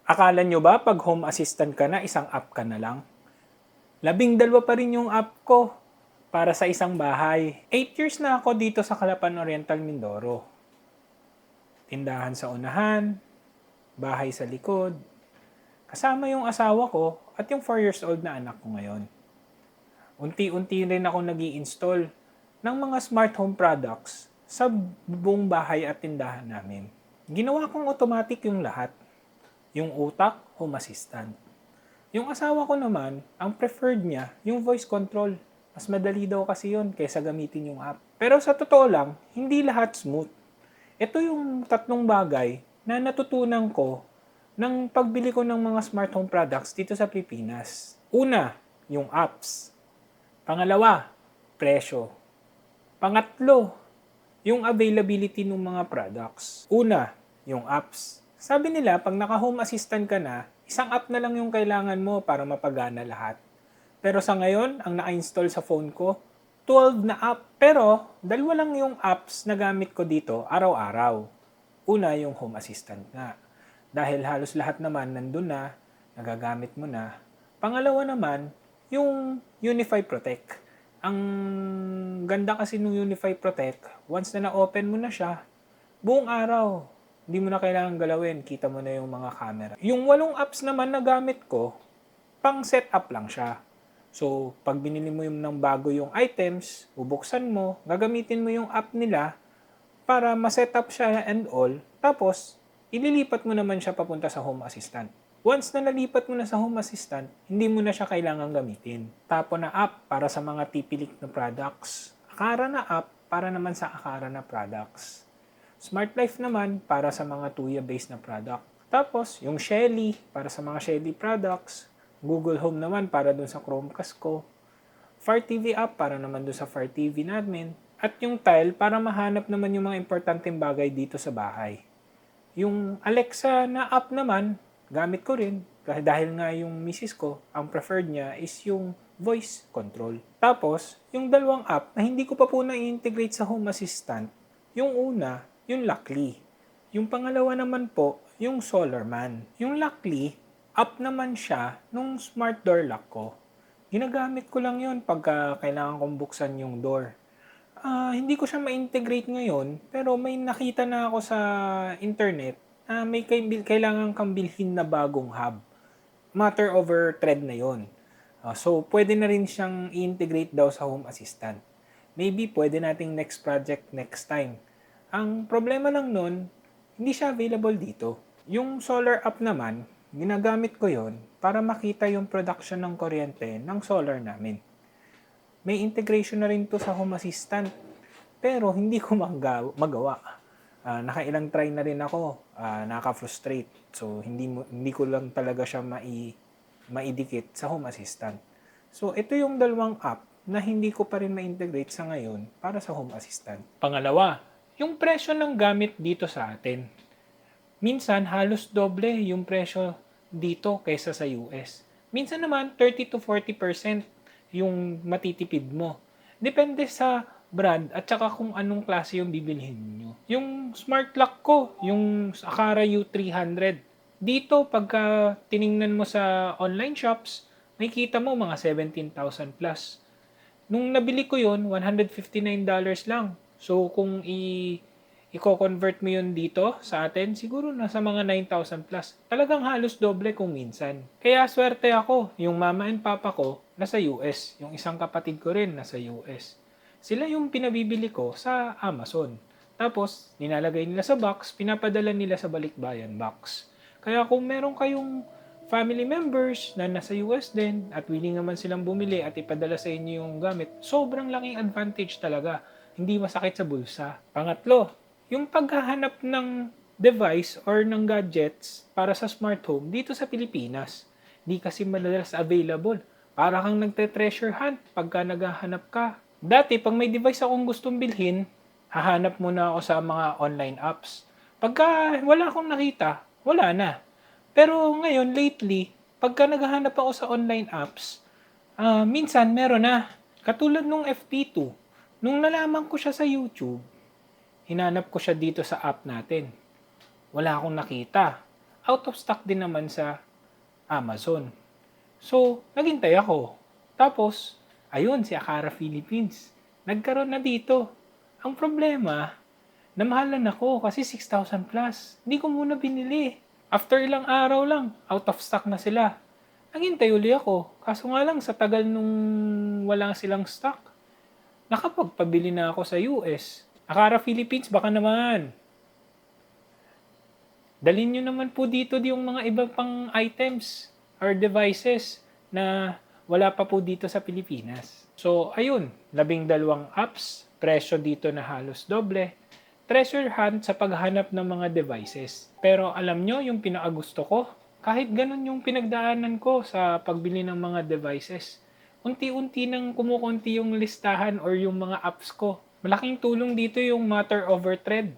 Akala nyo ba pag home assistant ka na, isang app ka na lang? 12 pa rin yung app ko para sa isang bahay. 8 years na ako dito sa Calapan Oriental, Mindoro. Tindahan sa unahan, bahay sa likod, kasama yung asawa ko at yung 4 years old na anak ko ngayon. Unti-unti rin ako nag-i-install ng mga smart home products sa buong bahay at tindahan namin. Ginawa kong automatic yung lahat. Yung utak, home assistant. Yung asawa ko naman, ang preferred niya, yung voice control. Mas madali daw kasi yun kaysa gamitin yung app. Pero sa totoo lang, hindi lahat smooth. Ito yung tatlong bagay na natutunan ko ng pagbili ko ng mga smart home products dito sa Pilipinas. Una, yung apps. Pangalawa, presyo. Pangatlo, yung availability ng mga products. Una, yung apps. Sabi nila, pag naka-home assistant ka na, isang app na lang yung kailangan mo para mapagana lahat. Pero sa ngayon, ang naka-install sa phone ko, 12 na app. Pero, dalawa lang yung apps na gamit ko dito araw-araw. Una, yung home assistant nga. Dahil halos lahat naman nandun na, nagagamit mo na. Pangalawa naman, yung Unify Protect. Ang ganda kasi ng Unify Protect, once na na-open mo na siya, buong araw, hindi mo na kailangan galawin, kita mo na yung mga camera. Yung 8 apps naman na gamit ko, pang setup lang siya. So, pag binili mo yung ng bago yung items, bubuksan mo, gagamitin mo yung app nila para ma-setup siya and all, tapos, ililipat mo naman siya papunta sa home assistant. Once na nalipat mo na sa home assistant, hindi mo na siya kailangan gamitin. Tapo na app para sa mga tipilik na products. Akara na app para naman sa akara na products. Smart Life naman para sa mga Tuya-based na product. Tapos, yung Shelly para sa mga Shelly products. Google Home naman para dun sa Chromecast ko. Fire TV app para naman dun sa Fire TV namin. At yung Tile para mahanap naman yung mga importanteng bagay dito sa bahay. Yung Alexa na app naman, gamit ko rin. Dahil nga yung misis ko, ang preferred niya is yung voice control. Tapos, yung dalawang app na hindi ko pa po na-integrate sa Home Assistant, yung una, yung Luckily. Yung pangalawa naman po, yung Solarman. Yung Luckily, app naman siya nung smart door lock ko. Ginagamit ko lang yon pagka kailangan kong buksan yung door. Hindi ko siya ma-integrate ngayon, pero may nakita na ako sa internet na may kailangan kang bilhin na bagong hub. Matter over thread na yon. So, pwede na rin siyang i-integrate daw sa Home Assistant. Maybe pwede nating next project next time. Ang problema lang nun, hindi siya available dito. Yung solar app naman, ginagamit ko yon para makita yung production ng kuryente ng solar namin. May integration na rin to sa Home Assistant. Pero hindi ko magawa. Nakailang try na rin ako. Nakaka-frustrate. So, hindi ko lang talaga siya maidikit sa Home Assistant. So, ito yung dalawang app na hindi ko pa rin ma-integrate sa ngayon para sa Home Assistant. Pangalawa, yung presyo ng gamit dito sa atin. Minsan, halos doble yung presyo dito kaysa sa US. Minsan naman, 30 to 40% yung matitipid mo. Depende sa brand at saka kung anong klase yung bibilhin nyo. Yung smart lock ko, yung Akara U300, dito pagka tiningnan mo sa online shops, may kita mo mga 17,000 plus. Nung nabili ko yun, $159 lang. So kung i-convert mo yun dito sa atin, siguro nasa mga 9,000 plus. Talagang halos doble kung minsan. Kaya swerte ako, yung mama and papa ko nasa US. Yung isang kapatid ko rin nasa US. Sila yung pinabibili ko sa Amazon. Tapos, nilalagay nila sa box, pinapadala nila sa balikbayan box. Kaya kung meron kayong family members na nasa US din at willing naman silang bumili at ipadala sa inyo yung gamit, sobrang laking advantage talaga. Hindi masakit sa bulsa. Pangatlo, yung paghahanap ng device or ng gadgets para sa smart home dito sa Pilipinas. Di kasi madalas available. Para kang nagte-treasure hunt pagka naghahanap ka. Dati, pag may device akong gustong bilhin, hahanap muna ako sa mga online apps. Pagka wala akong nakita, wala na. Pero ngayon, lately, pagka naghahanap ako sa online apps, minsan meron na. Katulad nung FP2. Nung nalaman ko siya sa YouTube, hinanap ko siya dito sa app natin. Wala akong nakita. out of stock din naman sa Amazon. So, naghintay ako. Tapos, ayun, si Akara Philippines. Nagkaroon na dito. Ang problema, namahalan ako kasi 6,000 plus. Hindi ko muna binili. After ilang araw lang, out of stock na sila. Naghintay uli ako. Kaso nga lang, sa tagal nung wala silang stock, nakapagpabili na ako sa US. Akara Philippines, baka naman. Dalhin nyo naman po dito yung mga iba pang items or devices na wala pa po dito sa Pilipinas. So, ayun, 12 apps, presyo dito na halos doble. Treasure hunt sa paghanap ng mga devices. Pero alam nyo, yung pinakagusto ko, kahit ganun yung pinagdaanan ko sa pagbili ng mga devices, unti-unti nang kumukunti yung listahan or yung mga apps ko. Malaking tulong dito yung Matter over Thread.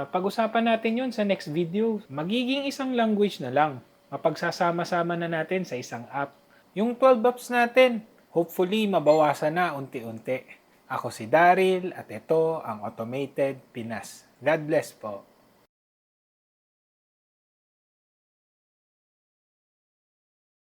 Pag-usapan natin yun sa next video. Magiging isang language na lang. Mapagsasama-sama na natin sa isang app. Yung 12 apps natin, hopefully mabawasan na unti-unti. Ako si Daryl at ito ang Automated Pinas. God bless po.